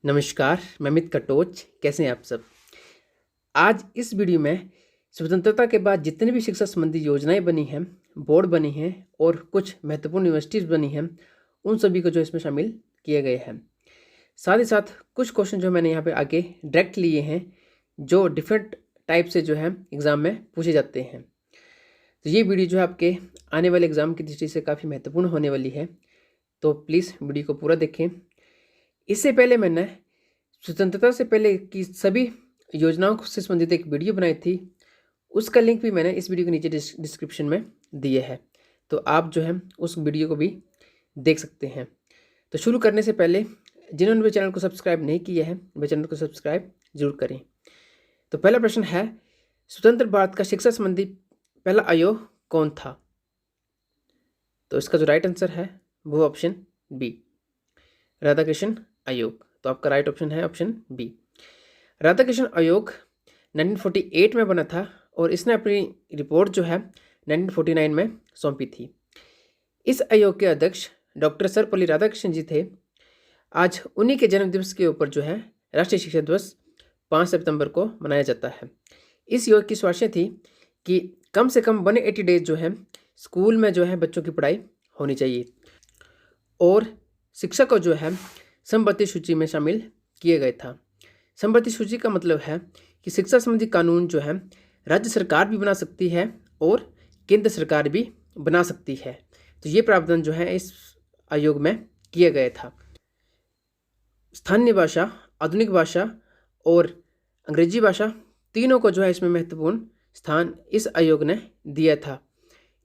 नमस्कार, मैं अमित कटोच। कैसे हैं आप सब। आज इस वीडियो में स्वतंत्रता के बाद जितनी भी शिक्षा संबंधी योजनाएं बनी हैं, बोर्ड बनी हैं और कुछ महत्वपूर्ण यूनिवर्सिटीज़ बनी हैं, उन सभी को जो इसमें शामिल किए गए हैं। साथ ही साथ कुछ क्वेश्चन जो मैंने यहाँ पे आगे डायरेक्ट लिए हैं, जो डिफरेंट टाइप से जो है एग्ज़ाम में पूछे जाते हैं। तो ये वीडियो जो है आपके आने वाले एग्ज़ाम की दृष्टि से काफ़ी महत्वपूर्ण होने वाली है, तो प्लीज़ वीडियो को पूरा देखें। इससे पहले मैंने स्वतंत्रता से पहले की सभी योजनाओं से संबंधित एक वीडियो बनाई थी, उसका लिंक भी मैंने इस वीडियो के नीचे डिस्क्रिप्शन में दिए है, तो आप जो है उस वीडियो को भी देख सकते हैं। तो शुरू करने से पहले जिन्होंने भी चैनल को सब्सक्राइब नहीं किया है, वे चैनल को सब्सक्राइब जरूर करें। तो पहला प्रश्न है, स्वतंत्र भारत का शिक्षा संबंधी पहला आयोग कौन था? तो इसका जो राइट आंसर है वो ऑप्शन बी, राधाकृष्ण आयोग। तो आपका राइट ऑप्शन है ऑप्शन बी। राधाकृष्ण आयोग 1948 में बना था और इसने अपनी रिपोर्ट जो है 1949 में सौंपी थी। इस आयोग के अध्यक्ष डॉक्टर सर्वपल्ली राधाकृष्णन जी थे। आज उन्हीं के जन्मदिवस के ऊपर जो है राष्ट्रीय शिक्षा दिवस 5 सितंबर को मनाया जाता है। इस योग की सिफारिशें थी कि कम से कम 180 डेज जो है स्कूल में जो है बच्चों की पढ़ाई होनी चाहिए और शिक्षा को जो है समवर्ती सूची में शामिल किए गए था। समवर्ती सूची का मतलब है कि शिक्षा संबंधी कानून जो है राज्य सरकार भी बना सकती है और केंद्र सरकार भी बना सकती है। तो ये प्रावधान जो है इस आयोग में किया गया था। स्थानीय भाषा, आधुनिक भाषा और अंग्रेजी भाषा तीनों को जो है इसमें महत्वपूर्ण स्थान इस आयोग ने दिया था।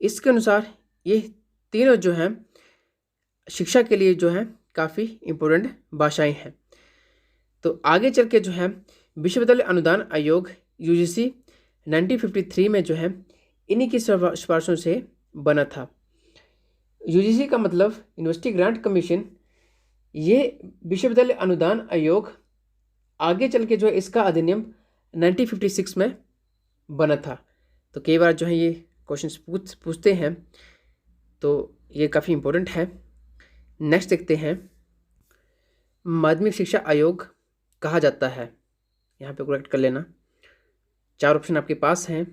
इसके अनुसार ये तीनों जो हैं शिक्षा के लिए जो है काफ़ी इम्पोर्टेंट भाषाएं हैं। तो आगे चल के जो है विश्वविद्यालय अनुदान आयोग यूजीसी 1953 में जो है इन्हीं की सिफारिशों से बना था। यूजीसी का मतलब यूनिवर्सिटी ग्रांट कमीशन। ये विश्वविद्यालय अनुदान आयोग आगे चल के जो है इसका अधिनियम 1956 में बना था। तो कई बार जो है ये क्वेश्चन पूछते हैं, तो ये काफ़ी इम्पोर्टेंट है। नेक्स्ट देखते हैं, माध्यमिक शिक्षा आयोग कहा जाता है। यहाँ पे करेक्ट कर लेना। 4 ऑप्शन आपके पास हैं।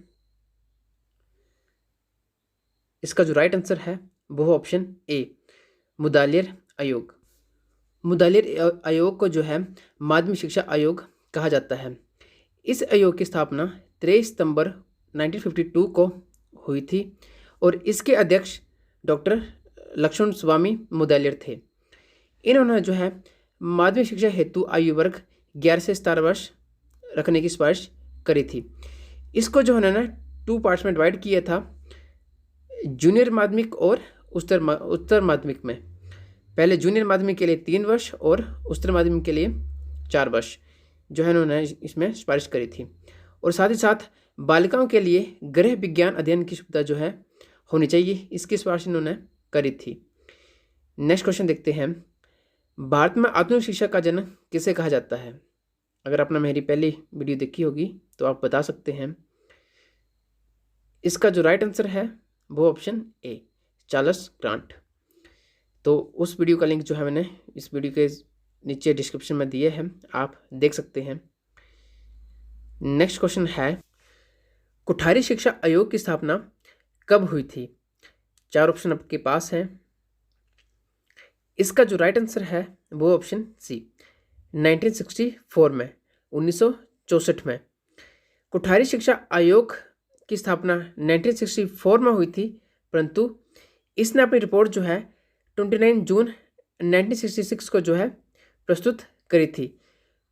इसका जो राइट आंसर है वो ऑप्शन ए, मुदालियर आयोग। मुदालियर आयोग को जो है माध्यमिक शिक्षा आयोग कहा जाता है। इस आयोग की स्थापना 23 सितंबर 1952 को हुई थी और इसके अध्यक्ष डॉक्टर लक्ष्मण स्वामी मुदालियर थे। इन्होंने जो है माध्यमिक शिक्षा हेतु आयु वर्ग 11 से 17 वर्ष रखने की सिफारिश करी थी। इसको जो उन्होंने 2 पार्ट्स में डिवाइड किया था, जूनियर माध्यमिक और उच्चतर माध्यमिक में। पहले जूनियर माध्यमिक के लिए 3 वर्ष और उच्चतर माध्यमिक के लिए 4 वर्ष जो है उन्होंने इसमें सिफारिश करी थी। और साथ ही साथ बालिकाओं के लिए गृह विज्ञान अध्ययन की सुविधा जो है होनी चाहिए, इसकी सिफारिश इन्होंने करी थी। नेक्स्ट क्वेश्चन देखते हैं, भारत में आधुनिक शिक्षा का जन्म किसे कहा जाता है? अगर आपने मेरी पहली वीडियो देखी होगी तो आप बता सकते हैं। इसका जो राइट आंसर है वो ऑप्शन ए, चार्ल्स ग्रांट। तो उस वीडियो का लिंक जो है मैंने इस वीडियो के नीचे डिस्क्रिप्शन में दिए हैं, आप देख सकते हैं। नेक्स्ट क्वेश्चन है, कुठारी शिक्षा आयोग की स्थापना कब हुई थी? 4 ऑप्शन आपके पास हैं। इसका जो राइट आंसर है वो ऑप्शन सी, 1964 में, 1964 में। कुठारी शिक्षा आयोग की स्थापना 1964 में हुई थी, परंतु इसने अपनी रिपोर्ट जो है 29 जून 1966 को जो है प्रस्तुत करी थी।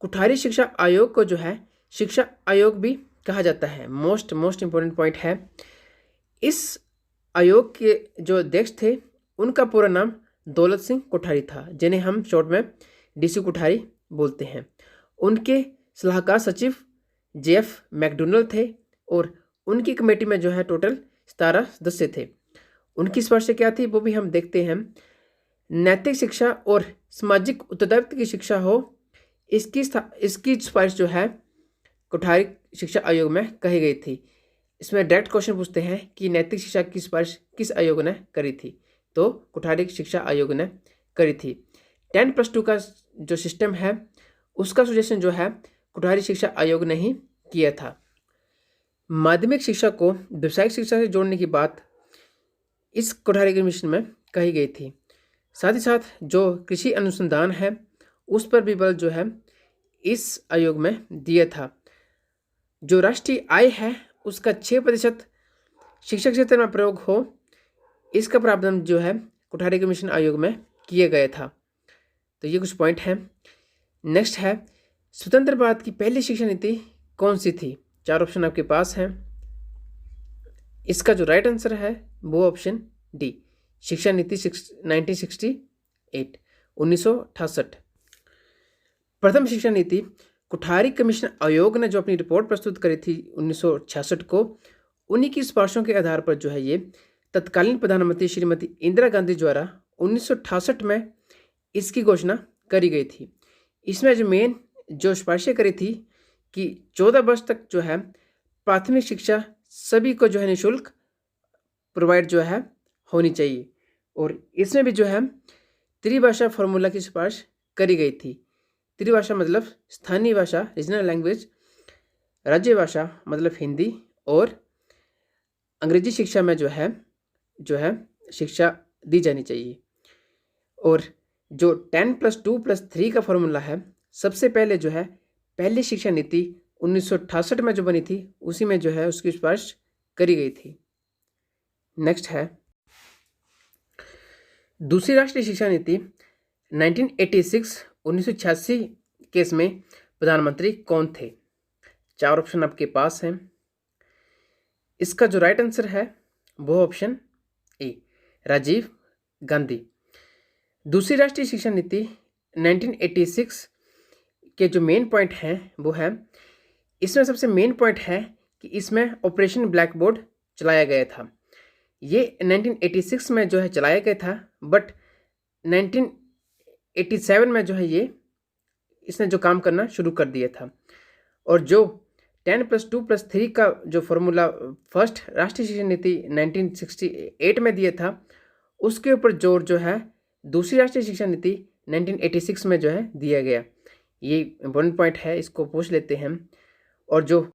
कुठारी शिक्षा आयोग को जो है शिक्षा आयोग भी कहा जाता है। मोस्ट इम्पोर्टेंट पॉइंट है, इस आयोग के जो अध्यक्ष थे उनका पूरा नाम दौलत सिंह कोठारी था, जिन्हें हम शॉर्ट में डीसी कोठारी बोलते हैं। उनके सलाहकार सचिव जेएफ मैकडोनल्ड थे और उनकी कमेटी में जो है टोटल 17 सदस्य थे। उनकी सिफारिश क्या थी वो भी हम देखते हैं। नैतिक शिक्षा और सामाजिक उत्तरदायित्व की शिक्षा हो, इसकी सिफारिश जो है कोठारी शिक्षा आयोग में कही गई थी। इसमें डायरेक्ट क्वेश्चन पूछते हैं कि नैतिक शिक्षा की सिफारिश किस आयोग ने करी थी? तो कुठारी शिक्षा आयोग ने करी थी। 10+2 का जो सिस्टम है उसका सजेशन जो है कोठारी शिक्षा आयोग ने ही किया था। माध्यमिक शिक्षा को व्यावसायिक शिक्षा से जोड़ने की बात इस कोठारी कमीशन में कही गई थी। साथ ही साथ जो कृषि अनुसंधान है उस पर भी बल जो है इस आयोग में दिया था। जो राष्ट्रीय आय है उसका 6% शिक्षा क्षेत्र में प्रयोग हो, इसका प्रावधान जो है कोठारी कमीशन आयोग में किया गया था। तो ये कुछ पॉइंट हैं। नेक्स्ट है, स्वतंत्र भारत की पहली शिक्षा नीति कौन सी थी? 4 ऑप्शन आपके पास हैं। इसका जो राइट आंसर है वो ऑप्शन डी, शिक्षा नीति 1968। प्रथम शिक्षा नीति कोठारी कमीशन आयोग ने जो अपनी रिपोर्ट प्रस्तुत करी थी 1966 को, उन्हीं की सिफारिशों के आधार पर जो है ये तत्कालीन प्रधानमंत्री श्रीमती इंदिरा गांधी द्वारा 1968 में इसकी घोषणा करी गई थी। इसमें जो मेन जो सिफारिशें करी थी कि 14 वर्ष तक जो है प्राथमिक शिक्षा सभी को जो है निःशुल्क प्रोवाइड जो है होनी चाहिए। और इसमें भी जो है त्रिभाषा फॉर्मूला की सिफारिश करी गई थी। त्रिभाषा मतलब स्थानीय भाषा रीजनल लैंग्वेज, राज्य भाषा मतलब हिंदी, और अंग्रेजी शिक्षा में जो है शिक्षा दी जानी चाहिए। और जो 10+2+3 का फॉर्मूला है, सबसे पहले जो है पहली शिक्षा नीति 1968 में जो बनी थी उसी में जो है उसकी सिफारिश करी गई थी। नेक्स्ट है, दूसरी राष्ट्रीय शिक्षा नीति 1986 केस में प्रधानमंत्री कौन थे? 4 ऑप्शन आपके पास हैं। इसका जो राइट आंसर है वो ऑप्शन ए, राजीव गांधी। दूसरी राष्ट्रीय शिक्षा नीति 1986 के जो मेन पॉइंट हैं वो है, इसमें सबसे मेन पॉइंट है कि इसमें ऑपरेशन ब्लैक बोर्ड चलाया गया था। ये 1986 में जो है चलाया गया था, बट 1987 में जो है ये इसने जो काम करना शुरू कर दिया था। और जो 10+2+3 का जो फॉर्मूला फर्स्ट राष्ट्रीय शिक्षा नीति 1968 में दिया था, उसके ऊपर जोर जो है दूसरी राष्ट्रीय शिक्षा नीति 1986 में जो है दिया गया। ये इम्पोर्टेंट पॉइंट है, इसको पूछ लेते हैं। और जो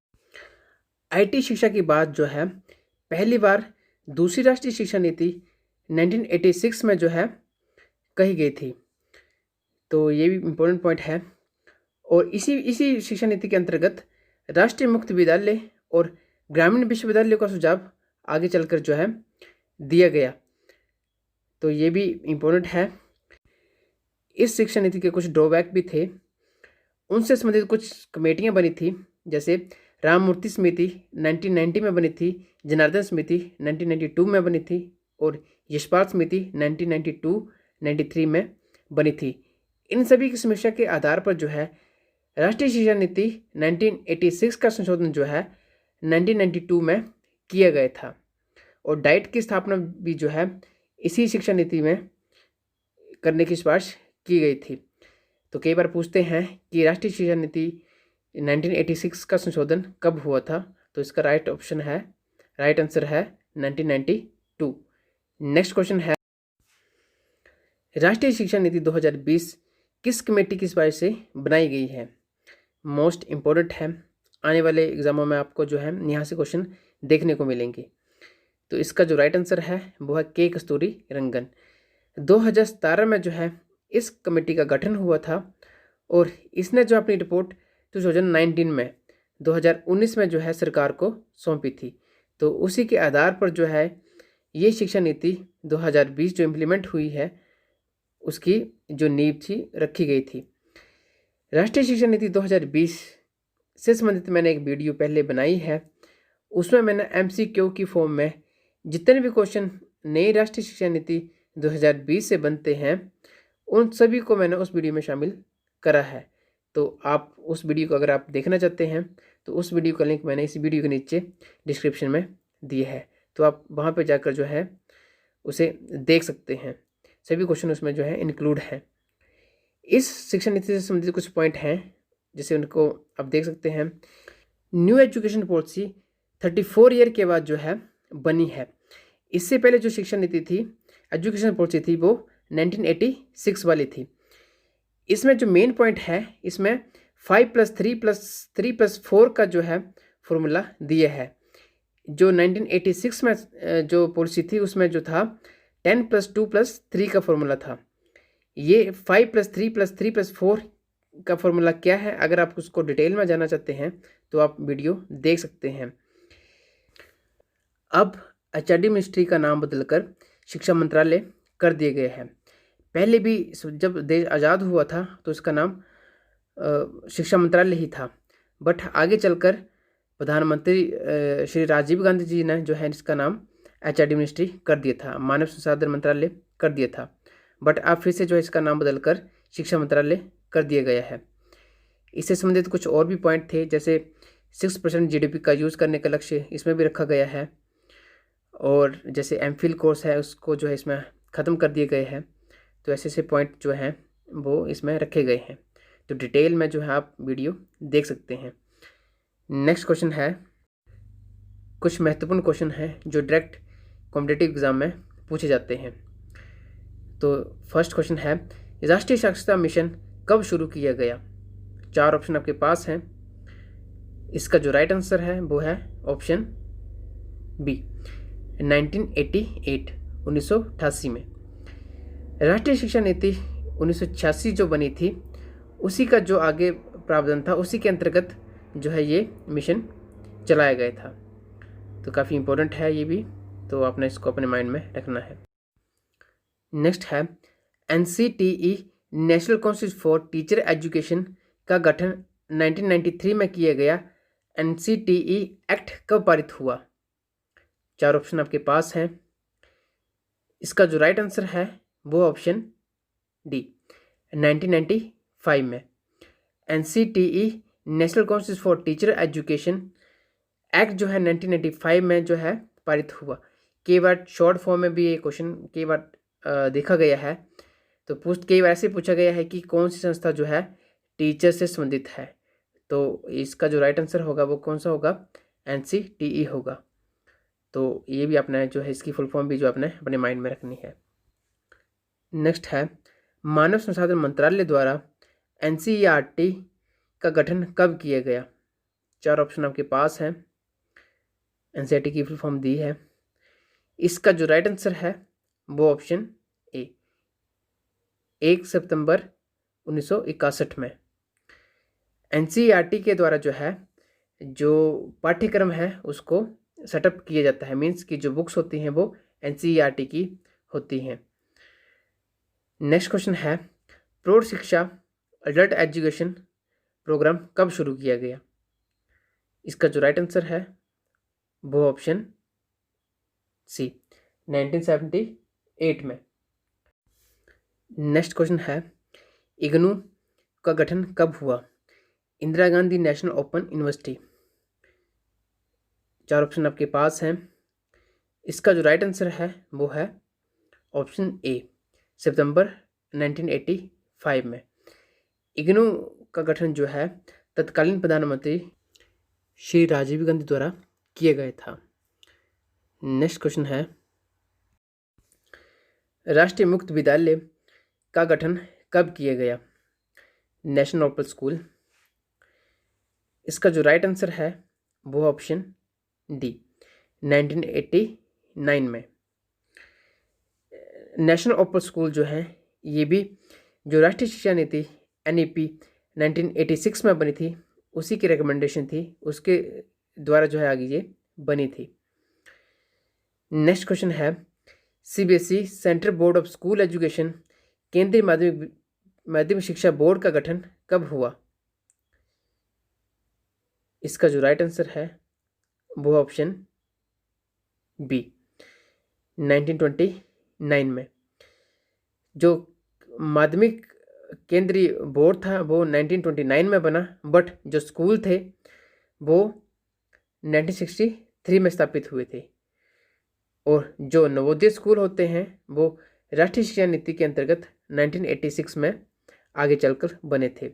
आईटी शिक्षा की बात जो है पहली बार दूसरी राष्ट्रीय शिक्षा नीति 1986 में जो है कही गई थी, तो ये भी इम्पोर्टेंट पॉइंट है। और इसी शिक्षा नीति के अंतर्गत राष्ट्रीय मुक्त विद्यालय और ग्रामीण विश्वविद्यालय का सुझाव आगे चलकर जो है दिया गया, तो ये भी इम्पोर्टेंट है। इस शिक्षा नीति के कुछ ड्रॉबैक भी थे, उनसे संबंधित कुछ कमेटियां बनी थी, जैसे राममूर्ति समिति 1990 में बनी थी, जनार्दन समिति 1992 में बनी थी, और यशपाल समिति 1992-93 में बनी थी। इन सभी की समीक्षा के आधार पर जो है राष्ट्रीय शिक्षा नीति 1986 का संशोधन जो है 1992 में किया गया था। और डाइट की स्थापना भी जो है इसी शिक्षा नीति में करने की सिफारिश की गई थी। तो कई बार पूछते हैं कि राष्ट्रीय शिक्षा नीति 1986 का संशोधन कब हुआ था, तो इसका राइट आंसर है 1992। नेक्स्ट क्वेश्चन है, राष्ट्रीय शिक्षा नीति 2020 किस कमेटी की सिफारिश से बनाई गई है? मोस्ट इम्पोर्टेंट है, आने वाले एग्जामों में आपको जो है यहाँ से क्वेश्चन देखने को मिलेंगे। तो इसका जो राइट आंसर है वो है के कस्तूरी रंगन। 2017 में जो है इस कमेटी का गठन हुआ था, और इसने जो अपनी रिपोर्ट 2019 में जो है सरकार को सौंपी थी। तो उसी के आधार पर जो है ये शिक्षा नीति 2020 जो इम्प्लीमेंट हुई है उसकी जो नींव थी रखी गई थी। राष्ट्रीय शिक्षा नीति 2020 से संबंधित मैंने एक वीडियो पहले बनाई है, उसमें मैंने MCQ की फॉर्म में जितने भी क्वेश्चन नई राष्ट्रीय शिक्षा नीति 2020 से बनते हैं उन सभी को मैंने उस वीडियो में शामिल करा है। तो आप उस वीडियो को अगर आप देखना चाहते हैं तो उस वीडियो का लिंक मैंने इस वीडियो के नीचे डिस्क्रिप्शन में दिया है, तो आप वहाँ पर जाकर जो है उसे देख सकते हैं। सभी क्वेश्चन उसमें जो है इंक्लूड हैं। इस शिक्षा नीति से संबंधित कुछ पॉइंट हैं जैसे उनको आप देख सकते हैं। न्यू एजुकेशन पॉलिसी 34 ईयर के बाद जो है बनी है। इससे पहले जो शिक्षा नीति थी, एजुकेशन पॉलिसी थी, वो 1986 वाली थी। इसमें जो मेन पॉइंट है, इसमें 5+3+3+4 का जो है फॉर्मूला दिया है। जो 1986 में जो पॉलिसी थी उसमें जो था 10+2+3 का फॉर्मूला था। ये 5+3+3+4 का फॉर्मूला क्या है, अगर आप उसको डिटेल में जानना चाहते हैं तो आप वीडियो देख सकते हैं। अब एचआरडी मिनिस्ट्री का नाम बदलकर शिक्षा मंत्रालय कर दिए गए हैं। पहले भी जब देश आज़ाद हुआ था तो इसका नाम शिक्षा मंत्रालय ही था, बट आगे चलकर प्रधानमंत्री श्री राजीव गांधी जी ने जो है इसका नाम एचआरडी मिनिस्ट्री कर दिया था, मानव संसाधन मंत्रालय कर दिया था, बट अब फिर से जो है इसका नाम बदलकर शिक्षा मंत्रालय कर दिया गया है। इससे संबंधित कुछ और भी पॉइंट थे, जैसे 6% जीडीपी का यूज़ करने का लक्ष्य इसमें भी रखा गया है, और जैसे एमफिल कोर्स है उसको जो है इसमें ख़त्म कर दिए गए हैं। तो ऐसे ऐसे पॉइंट जो हैं वो इसमें रखे गए हैं। तो डिटेल में जो है आप वीडियो देख सकते हैं। नेक्स्ट क्वेश्चन है, कुछ महत्वपूर्ण क्वेश्चन हैं जो डायरेक्ट कॉम्पिटिटिव एग्जाम में पूछे जाते हैं। तो फर्स्ट क्वेश्चन है, राष्ट्रीय साक्षरता मिशन कब शुरू किया गया? 4 ऑप्शन आपके पास हैं। इसका जो राइट आंसर है वो है ऑप्शन बी, 1988 1988 में। राष्ट्रीय शिक्षा नीति 1986 जो बनी थी उसी का जो आगे प्रावधान था उसी के अंतर्गत जो है ये मिशन चलाया गया था। तो काफ़ी इम्पोर्टेंट है ये भी, तो आपने इसको अपने माइंड में रखना है। नेक्स्ट है, NCTE national council for teacher education का गठन 1993 में किया गया। NCTE एक्ट कब पारित हुआ? 4 ऑप्शन आपके पास हैं। इसका जो राइट आंसर है वो ऑप्शन डी, 1995 में। NCTE national council for teacher education act जो है 1995 में जो है पारित हुआ। कई बार शॉर्ट फॉर्म में भी ये क्वेश्चन कई बार देखा गया है, तो कई बार ऐसे पूछा गया है कि कौन सी संस्था जो है टीचर से संबंधित है। तो इसका जो राइट आंसर होगा वो कौन सा होगा? NCTE होगा। तो ये भी आपने जो है इसकी फुल फॉर्म भी जो आपने अपने माइंड में रखनी है। नेक्स्ट है, मानव संसाधन मंत्रालय द्वारा NCERT का गठन कब किया गया? 4 ऑप्शन आपके पास हैं। NCERT की फुल फॉर्म दी है। इसका जो राइट आंसर है वो ऑप्शन ए, 1 सितंबर 1961 में। NCERT के द्वारा जो है जो पाठ्यक्रम है उसको सेटअप किया जाता है, मीन्स कि जो बुक्स होती हैं वो NCERT की होती हैं। नेक्स्ट क्वेश्चन है, प्रौढ़ शिक्षा अडल्ट एजुकेशन प्रोग्राम कब शुरू किया गया? इसका जो राइट आंसर है वो ऑप्शन सी, 1978 में। नेक्स्ट क्वेश्चन है, इग्नू का गठन कब हुआ? Indira Gandhi national open university. 4 option आपके पास हैं। इसका जो राइट आंसर है वो है ऑप्शन ए, सितंबर 1985 में। इग्नू का गठन जो है तत्कालीन प्रधानमंत्री श्री राजीव गांधी द्वारा किया गया था। नेक्स्ट क्वेश्चन है, राष्ट्रीय मुक्त विद्यालय का गठन कब किया गया? National open school. इसका जो राइट आंसर है वो ऑप्शन डी, 1989 में। नेशनल ओपन स्कूल जो है ये भी जो राष्ट्रीय शिक्षा नीति NEP 1986 में बनी थी उसी की रिकमेंडेशन थी, उसके द्वारा जो है आगे ये बनी थी। नेक्स्ट क्वेश्चन है, CBSE central board of school education केंद्रीय माध्यमिक शिक्षा बोर्ड का गठन कब हुआ? इसका जो राइट आंसर है वो ऑप्शन बी, 1929 में। जो माध्यमिक केंद्रीय बोर्ड था वो 1929 में बना, बट जो स्कूल थे वो 1963 में स्थापित हुए थे, और जो नवोदय स्कूल होते हैं वो राष्ट्रीय शिक्षा नीति के अंतर्गत 1986 में आगे चलकर बने थे।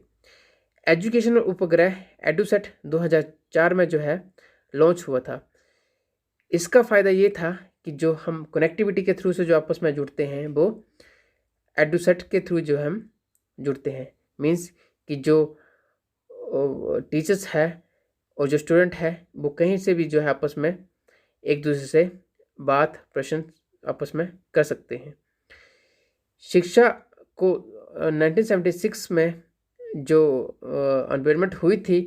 एजुकेशनल उपग्रह एडुसेट 2004 में जो है लॉन्च हुआ था। इसका फ़ायदा ये था कि जो हम कनेक्टिविटी के थ्रू से जो आपस में जुड़ते हैं वो एडुसेट के थ्रू जो हम जुड़ते हैं। मीन्स कि जो टीचर्स है और जो स्टूडेंट है वो कहीं से भी जो है आपस में एक दूसरे से बात प्रश्न आपस में कर सकते हैं। शिक्षा को 1976 में जो अमेंडमेंट हुई थी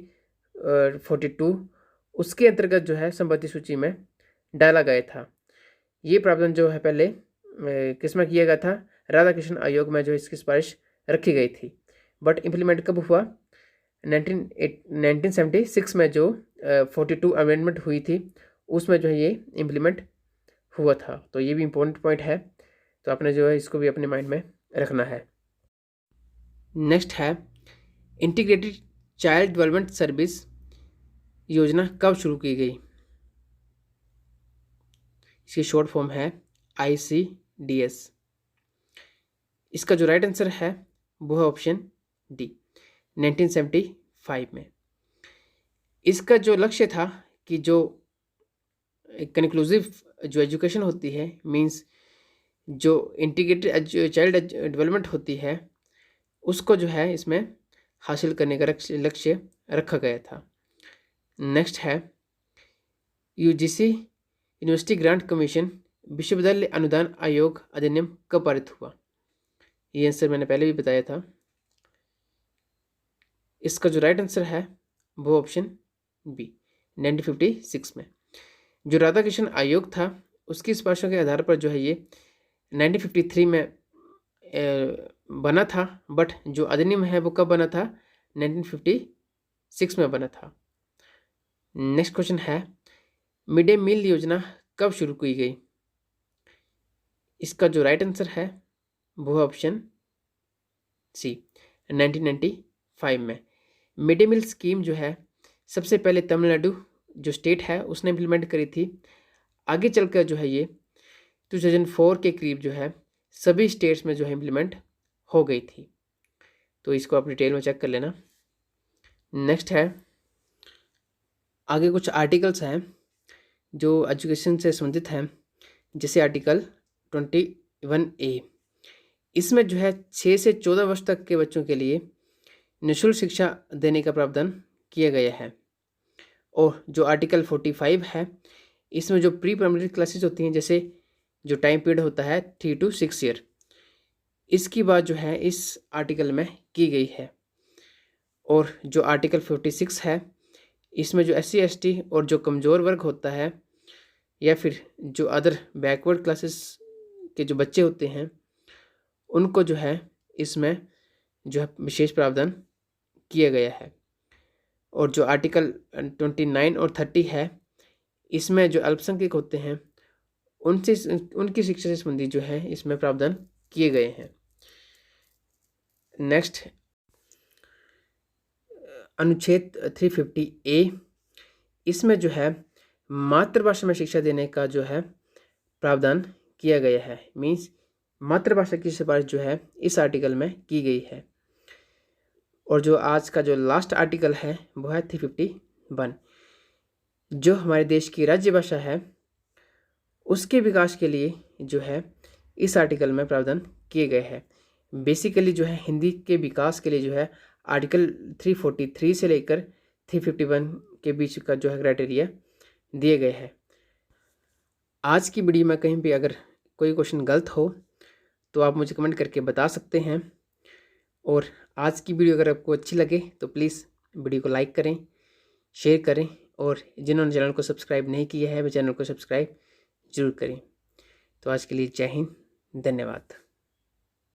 42, उसके अंतर्गत जो है संपत्ति सूची में डाला गया था। ये प्रावधान जो है पहले किस में किया गया था, राधा कृष्ण आयोग में जो इसकी सिफारिश रखी गई थी, बट इम्प्लीमेंट कब हुआ, 1976 में जो 42 अमेंडमेंट हुई थी उसमें जो है ये इम्प्लीमेंट हुआ था। तो ये भी इम्पोर्टेंट पॉइंट है, तो आपने जो है इसको भी अपने माइंड में रखना है। नेक्स्ट है इंटीग्रेटेड चाइल्ड डेवलपमेंट सर्विस योजना कब शुरू की गई। इसकी शॉर्ट फॉर्म है ICDS। इसका जो राइट आंसर है वो है ऑप्शन डी, 1975 में। इसका जो लक्ष्य था कि जो कंक्लूसिव जो एजुकेशन होती है, मींस जो इंटीग्रेटेड चाइल्ड डेवलपमेंट होती है, उसको जो है इसमें हासिल करने का लक्ष्य रखा गया था। नेक्स्ट है UGC यूनिवर्सिटी ग्रांट कमीशन विश्वविद्यालय अनुदान आयोग अधिनियम कब पारित हुआ। ये आंसर मैंने पहले भी बताया था। इसका जो राइट आंसर है वो ऑप्शन बी, 1956 में। जो राधा कृष्ण आयोग था उसकी सिफारिशों के आधार पर जो है ये 1953 में बना था, बट जो अधिनियम है वो कब बना था, 1956 में बना था। नेक्स्ट क्वेश्चन है मिड डे मील योजना कब शुरू की गई। इसका जो राइट आंसर है वो है ऑप्शन सी, 1995 में। मिड डे मील स्कीम जो है सबसे पहले तमिलनाडु जो स्टेट है उसने इम्प्लीमेंट करी थी। आगे चलकर जो है ये 2004 के करीब जो है सभी स्टेट्स में जो है इम्प्लीमेंट हो गई थी। तो इसको आप डिटेल में चेक कर लेना। नेक्स्ट है आगे कुछ आर्टिकल्स हैं जो एजुकेशन से संबंधित हैं, जैसे आर्टिकल 21A। इसमें जो है 6 से 14 वर्ष तक के बच्चों के लिए निःशुल्क शिक्षा देने का प्रावधान किया गया है। और जो आर्टिकल 45 है इसमें जो प्री प्राइमरी क्लासेस होती हैं, जैसे जो टाइम पीरियड होता है 3 to 6 ईयर, इसकी बात जो है इस आर्टिकल में की गई है। और जो आर्टिकल 46 है इसमें जो SC ST और जो कमज़ोर वर्ग होता है या फिर जो अदर बैकवर्ड क्लासेस के जो बच्चे होते हैं उनको जो है इसमें जो है विशेष प्रावधान किया गया है। और जो आर्टिकल 29 और 30 है इसमें जो अल्पसंख्यक होते हैं उनसे उनकी शिक्षा से संबंधित जो है इसमें प्रावधान किए गए हैं। नेक्स्ट अनुच्छेद 350A, इसमें जो है मातृभाषा में शिक्षा देने का जो है प्रावधान किया गया है। मीन्स मातृभाषा की सिफारिश जो है इस आर्टिकल में की गई है। और जो आज का जो लास्ट आर्टिकल है वो है 351, जो हमारे देश की राज्य भाषा है उसके विकास के लिए जो है इस आर्टिकल में प्रावधान किए गए हैं। बेसिकली जो है हिंदी के विकास के लिए जो है आर्टिकल 343 से लेकर 351 के बीच का जो है क्राइटेरिया दिए गए हैं। आज की वीडियो में कहीं भी अगर कोई क्वेश्चन गलत हो तो आप मुझे कमेंट करके बता सकते हैं। और आज की वीडियो अगर आपको अच्छी लगे तो प्लीज़ वीडियो को लाइक करें, शेयर करें, और जिन्होंने चैनल को सब्सक्राइब नहीं किया है वे चैनल को सब्सक्राइब जरूर करें। तो आज के लिए जय हिंद, धन्यवाद।